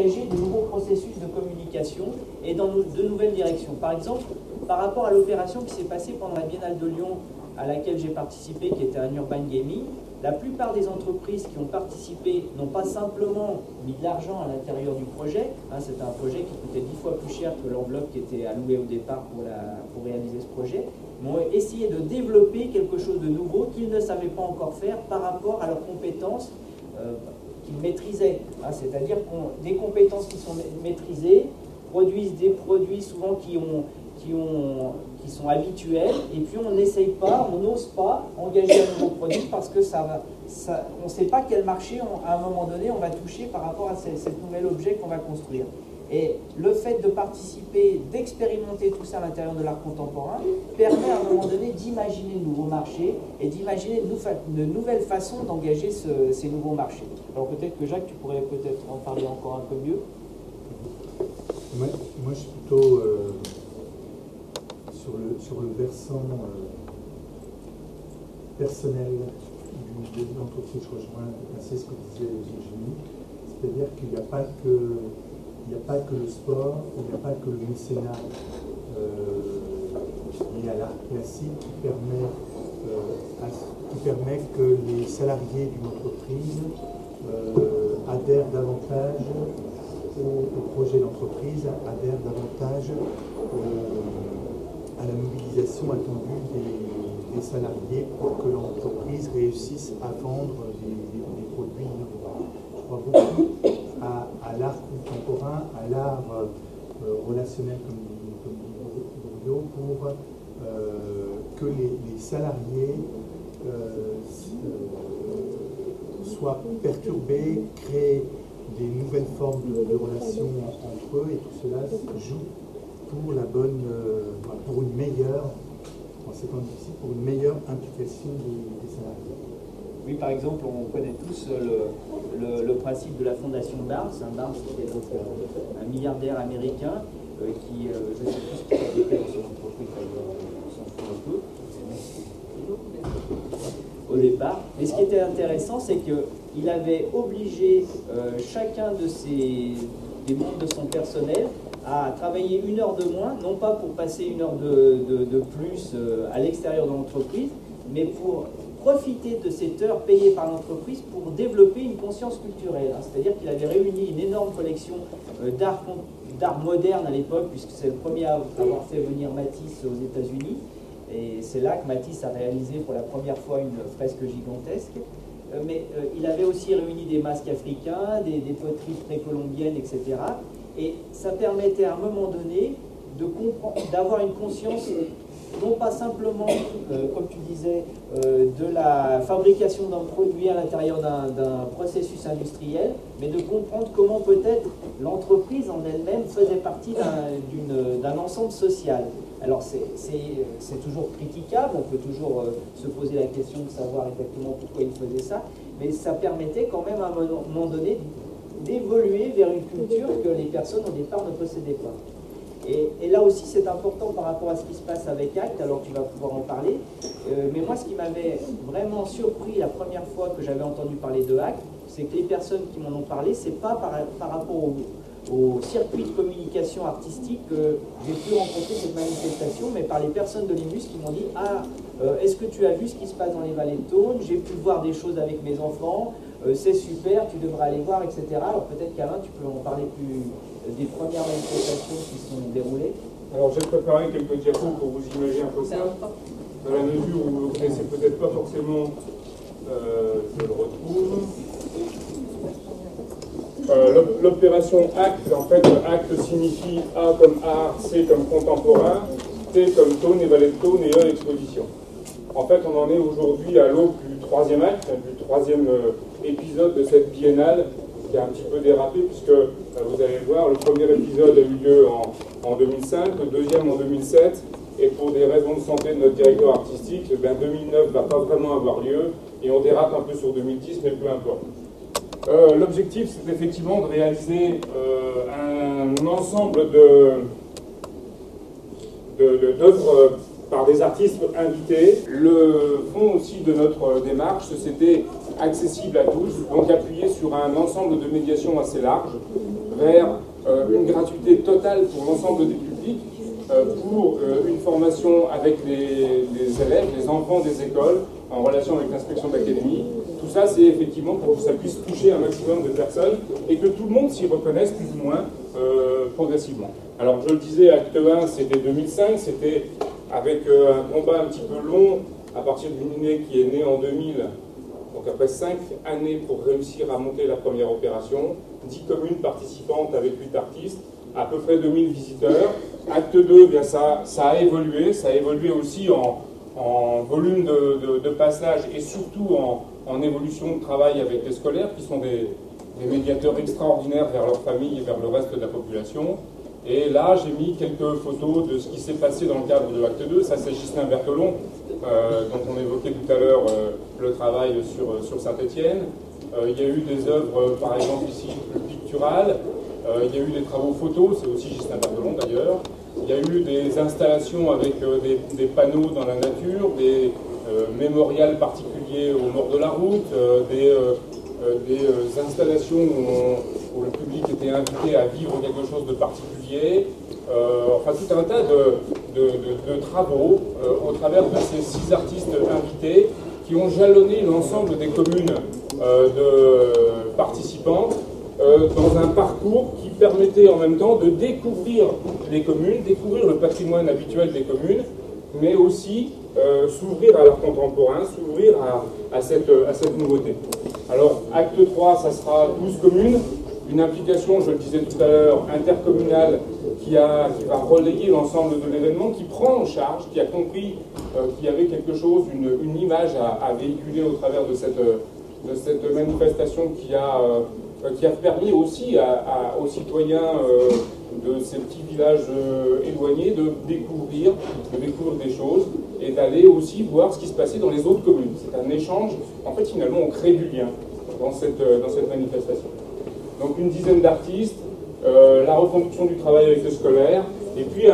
de nouveaux processus de communication et dans de nouvelles directions. Par exemple, par rapport à l'opération qui s'est passée pendant la Biennale de Lyon à laquelle j'ai participé, qui était un urban gaming, la plupart des entreprises qui ont participé n'ont pas simplement mis de l'argent à l'intérieur du projet. C'était un projet qui coûtait 10 fois plus cher que l'enveloppe qui était allouée au départ pour réaliser ce projet, mais ont essayé de développer quelque chose de nouveau qu'ils ne savaient pas encore faire par rapport à leurs compétences qu'ils maîtrisaient. C'est-à-dire des compétences qui sont maîtrisées produisent des produits souvent qui sont habituels, et puis on n'essaye pas, on n'ose pas engager un nouveau produit parce que on ne sait pas quel marché à un moment donné on va toucher par rapport à cet nouvel objet qu'on va construire. Et le fait de participer, d'expérimenter tout ça à l'intérieur de l'art contemporain permet à un moment donné d'imaginer de nouveaux marchés et d'imaginer de nouvelles façons d'engager ces nouveaux marchés. Alors peut-être que Jacques, tu pourrais peut-être en parler encore un peu mieux. Moi je suis plutôt sur le versant personnel de l'entreprise. Je rejoins assez ce que disait Virginie, c'est-à-dire qu'il n'y a pas que le sport, il n'y a pas que le mécénat lié à l'art classique qui permet que les salariés d'une entreprise adhèrent davantage au projet d'entreprise, adhèrent davantage à la mobilisation attendue des salariés pour que l'entreprise réussisse à vendre des produits innovants. Je crois beaucoup à l'art contemporain, à l'art relationnel, comme dit Bourdieu, pour que les salariés soient perturbés, créent des nouvelles formes de relations entre eux, et tout cela joue pour pour une meilleure, en ces temps difficiles, pour une meilleure implication des salariés. Oui, par exemple, on connaît tous le principe de la fondation Barnes. Barnes, c'était donc un milliardaire américain qui, je ne sais plus ce qu'il a fait dans son entreprise, on s'en fout un peu au départ. Mais ce qui était intéressant, c'est qu'il avait obligé chacun des membres de son personnel à travailler 1 heure de moins, non pas pour passer 1 heure de plus à l'extérieur de l'entreprise, mais pour profiter de cette heure payée par l'entreprise pour développer une conscience culturelle. C'est-à-dire qu'il avait réuni une énorme collection d'art moderne à l'époque, puisque c'est le premier à avoir fait venir Matisse aux États-Unis. Et c'est là que Matisse a réalisé pour la première fois une fresque gigantesque. Mais il avait aussi réuni des masques africains, des poteries précolombiennes, etc. Et ça permettait à un moment donné d'avoir une conscience, non pas simplement, comme tu disais, de la fabrication d'un produit à l'intérieur d'un processus industriel, mais de comprendre comment peut-être l'entreprise en elle-même faisait partie d'un ensemble social. Alors c'est toujours critiquable, on peut toujours se poser la question de savoir exactement pourquoi il faisait ça, mais ça permettait quand même à un moment donné d'évoluer vers une culture que les personnes au départ ne possédaient pas. Et là aussi c'est important par rapport à ce qui se passe avec ACT, alors tu vas pouvoir en parler, mais moi ce qui m'avait vraiment surpris la première fois que j'avais entendu parler de ACT, c'est que les personnes qui m'en ont parlé, c'est pas par rapport au circuit de communication artistique que j'ai pu rencontrer cette manifestation, mais par les personnes de l'IMUS qui m'ont dit « Ah, est-ce que tu as vu ce qui se passe dans les vallées de Thônes? J'ai pu voir des choses avec mes enfants, c'est super, tu devrais aller voir, etc. » Alors peut-être qu'Alain, tu peux en parler plus des premières manifestations qui sont déroulées. Alors j'ai préparé quelques diapos pour vous imaginer un peu ça, dans la mesure où vous ne connaissez peut-être pas forcément, je le retrouve. L'opération ACT, en fait, ACT signifie A comme art, C comme contemporain, T comme Thônes et Vallée de Thônes et E exposition. En fait, on en est aujourd'hui à l'aube du 3e acte, du 3e épisode de cette biennale qui a un petit peu dérapé, puisque vous allez le voir, le premier épisode a eu lieu en 2005, le deuxième en 2007, et pour des raisons de santé de notre directeur artistique, 2009 ne va pas vraiment avoir lieu, et on dérape un peu sur 2010, mais peu importe. L'objectif, c'est effectivement de réaliser un ensemble d'œuvres par des artistes invités. Le fond aussi de notre démarche, c'était accessible à tous, donc appuyé sur un ensemble de médiation assez large, vers une gratuité totale pour l'ensemble des publics, pour une formation avec les élèves, les enfants des écoles, en relation avec l'inspection d'académie. Tout ça, c'est effectivement pour que ça puisse toucher un maximum de personnes et que tout le monde s'y reconnaisse plus ou moins progressivement. Alors, je le disais, acte 1, c'était 2005, c'était avec un combat un petit peu long à partir d'une année qui est née en 2000. Donc après 5 années pour réussir à monter la première opération, 10 communes participantes avec 8 artistes, à peu près 2000 visiteurs. Acte 2, bien ça a évolué aussi en volume de passage et surtout en évolution de travail avec les scolaires qui sont des médiateurs extraordinaires vers leur famille et vers le reste de la population. Et là, j'ai mis quelques photos de ce qui s'est passé dans le cadre de l'acte 2. Ça, c'est Ghislain Berthelon, dont on évoquait tout à l'heure le travail sur Saint-Étienne. Il y a eu des œuvres, par exemple ici, plus picturales. Il y a eu des travaux photos, c'est aussi Ghislain Berthelon d'ailleurs. Il y a eu des installations avec des panneaux dans la nature, des mémorials particuliers au bord de la route, des installations où le public était invité à vivre quelque chose de particulier, enfin tout un tas de travaux au travers de ces 6 artistes invités qui ont jalonné l'ensemble des communes participantes dans un parcours qui permettait en même temps de découvrir les communes, découvrir le patrimoine habituel des communes, mais aussi s'ouvrir à l'art contemporain, s'ouvrir à cette nouveauté. Alors, acte 3, ça sera 12 communes, une implication, je le disais tout à l'heure, intercommunale qui va relayer l'ensemble de l'événement, qui prend en charge, qui a compris qu'il y avait quelque chose, une image à véhiculer au travers de cette manifestation qui a permis aussi aux citoyens de ces petits villages éloignés de découvrir des choses et d'aller aussi voir ce qui se passait dans les autres communes. C'est un échange. En fait, finalement, on crée du lien dans cette manifestation. Donc, une dizaine d'artistes, la reconduction du travail avec les scolaires, et puis,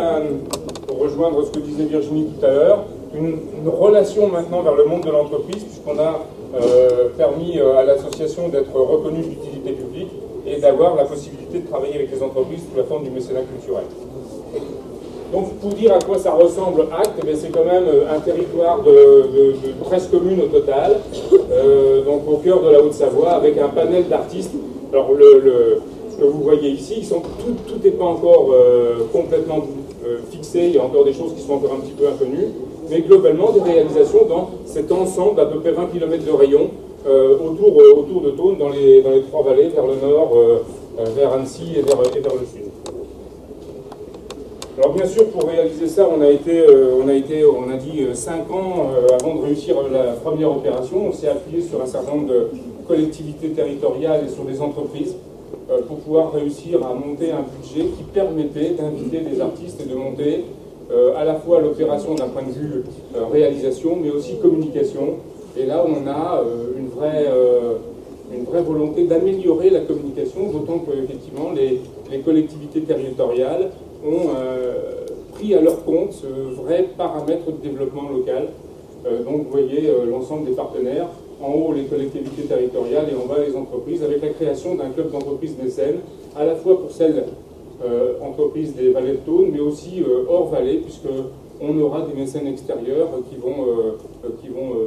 pour rejoindre ce que disait Virginie tout à l'heure, une relation maintenant vers le monde de l'entreprise, puisqu'on a permis à l'association d'être reconnue d'utilité publique et d'avoir la possibilité de travailler avec les entreprises sous la forme du mécénat culturel. Donc pour dire à quoi ça ressemble Acte, c'est quand même un territoire de 13 communes au total, donc au cœur de la Haute-Savoie, avec un panel d'artistes. Alors ce que vous voyez ici, tout n'est pas encore complètement fixé, il y a encore des choses qui sont encore un petit peu inconnues, mais globalement des réalisations dans cet ensemble d'à peu près 20 km de rayon autour de Thônes, dans les 3 vallées, vers le nord, vers Annecy et vers le sud. Alors bien sûr, pour réaliser ça, on a dit 5 ans avant de réussir la première opération. On s'est appuyé sur un certain nombre de collectivités territoriales et sur des entreprises pour pouvoir réussir à monter un budget qui permettait d'inviter des artistes et de monter à la fois l'opération d'un point de vue réalisation, mais aussi communication. Et là, on a une vraie volonté d'améliorer la communication, d'autant qu'effectivement, les collectivités territoriales ont pris à leur compte ce vrai paramètre de développement local. Donc, vous voyez l'ensemble des partenaires, en haut les collectivités territoriales et en bas les entreprises, avec la création d'un club d'entreprises mécènes, à la fois pour celles entreprises des vallées de Thônes, mais aussi hors vallée, puisqu'on aura des mécènes extérieurs qui vont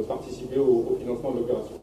participer au financement de l'opération.